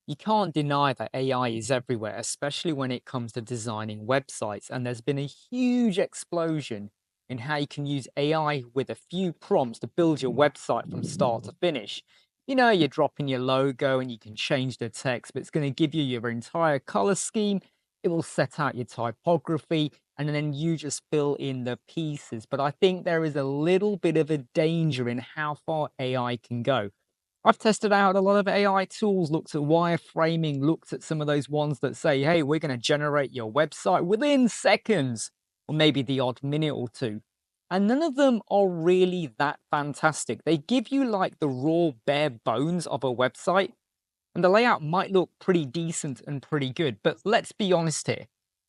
You can't deny that AI is everywhere, especially when it comes to designing websites. And there's been a huge explosion in how you can use AI with a few prompts to build your website from start to finish. You're dropping your logo and you can change the text, but it's going to give you your entire color scheme. It will set out your typography, and then you just fill in the pieces. But I think there is a little bit of a danger in how far AI can go. I've tested out a lot of AI tools, looked at wireframing, looked at some of those ones that say, hey, we're going to generate your website within seconds, or maybe the odd minute or two. And none of them are really that fantastic. They give you like the raw bare bones of a website, and the layout might look pretty decent and pretty good. But let's be honest here.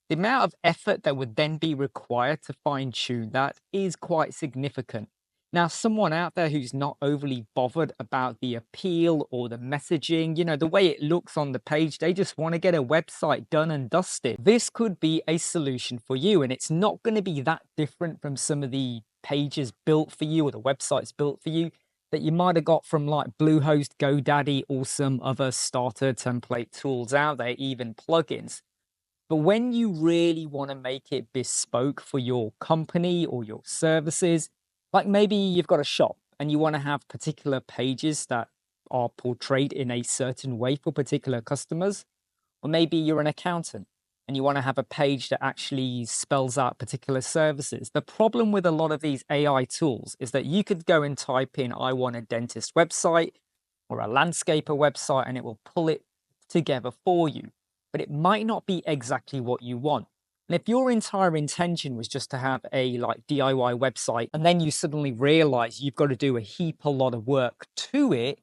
The amount of effort that would then be required to fine tune that is quite significant. Now, someone out there who's not overly bothered about the appeal or the messaging, the way it looks on the page, they just want to get a website done and dusted. This could be a solution for you, and it's not going to be that different from some of the pages built for you or the websites built for you that you might have got from like Bluehost, GoDaddy, or some other starter template tools out there, even plugins. But when you really want to make it bespoke for your company or your services, like maybe you've got a shop and you want to have particular pages that are portrayed in a certain way for particular customers, or maybe you're an accountant and you want to have a page that actually spells out particular services. The problem with a lot of these AI tools is that you could go and type in, I want a dentist website or a landscaper website, and it will pull it together for you. But it might not be exactly what you want. And if your entire intention was just to have a like DIY website, and then you suddenly realize you've got to do a lot of work to it,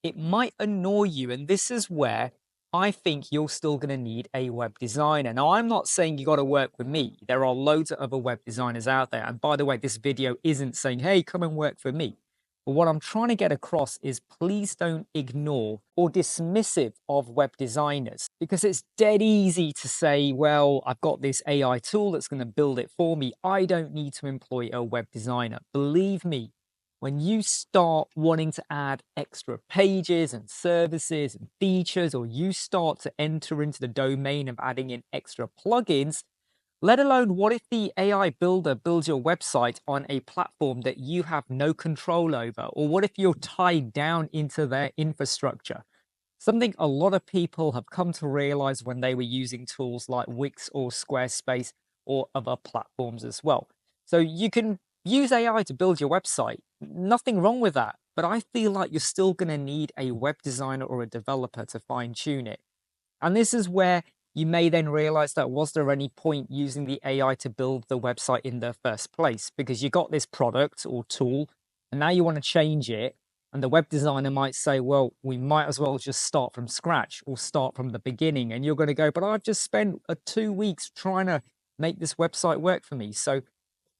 it might annoy you. And this is where I think you're still going to need a web designer. Now, I'm not saying you got to work with me. There are loads of other web designers out there. And by the way, this video isn't saying, hey, come and work for me. But what I'm trying to get across is please don't ignore or dismissive of web designers, because it's dead easy to say, well, I've got this AI tool that's going to build it for me. I don't need to employ a web designer. Believe me, when you start wanting to add extra pages and services and features, or you start to enter into the domain of adding in extra plugins, let alone what if the AI builder builds your website on a platform that you have no control over? Or what if you're tied down into their infrastructure? Something a lot of people have come to realize when they were using tools like Wix or Squarespace or other platforms as well. So you can use AI to build your website. Nothing wrong with that. But I feel like you're still going to need a web designer or a developer to fine tune it. And this is where you may then realize that was there any point using the AI to build the website in the first place? Because you got this product or tool and now you want to change it. And the web designer might say, well, we might as well just start from scratch or start from the beginning. And you're going to go, but I've just spent 2 weeks trying to make this website work for me. So I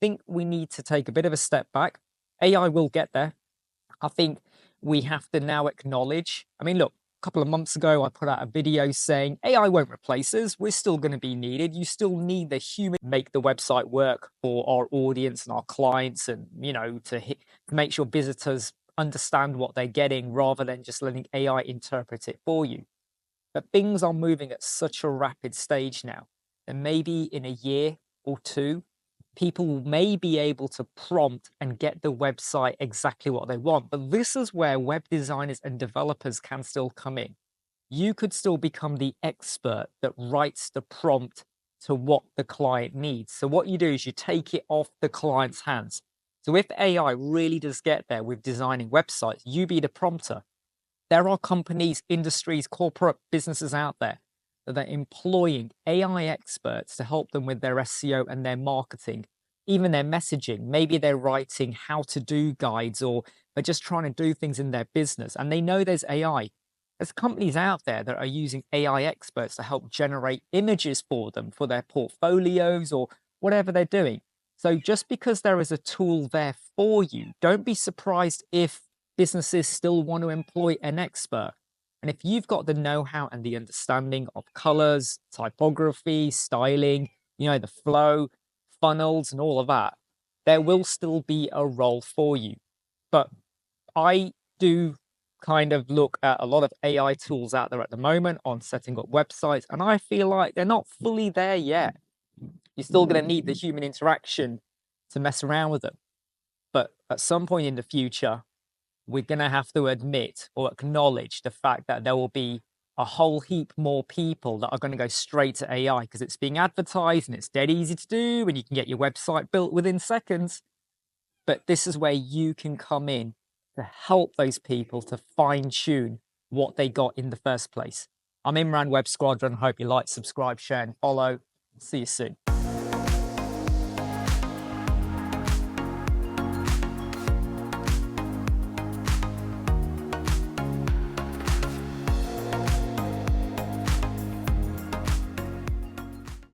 think we need to take a bit of a step back. AI will get there. I think we have to now acknowledge, I mean, look, couple of months ago, I put out a video saying AI won't replace us. We're still going to be needed. You still need the human to make the website work for our audience and our clients, and to make sure visitors understand what they're getting rather than just letting AI interpret it for you. But things are moving at such a rapid stage now, and maybe in a year or two, people may be able to prompt and get the website exactly what they want. But this is where web designers and developers can still come in. You could still become the expert that writes the prompt to what the client needs. So what you do is you take it off the client's hands. So if AI really does get there with designing websites, you be the prompter. There are companies, industries, corporate businesses out there that are employing AI experts to help them with their SEO and their marketing, even their messaging. Maybe they're writing how to do guides, or they're just trying to do things in their business and they know there's AI. There's companies out there that are using AI experts to help generate images for them for their portfolios or whatever they're doing. So just because there is a tool there for you, don't be surprised if businesses still want to employ an expert. And if you've got the know-how and the understanding of colors, typography, styling, the flow, funnels, and all of that, there will still be a role for you. But I do kind of look at a lot of AI tools out there at the moment on setting up websites, and I feel like they're not fully there yet. You're still going to need the human interaction to mess around with them. But at some point in the future, we're going to have to admit or acknowledge the fact that there will be a whole heap more people that are going to go straight to AI because it's being advertised and it's dead easy to do and you can get your website built within seconds. But this is where you can come in to help those people to fine tune what they got in the first place. I'm Imran, Web Squadron. Hope you like, subscribe, share, and follow. See you soon.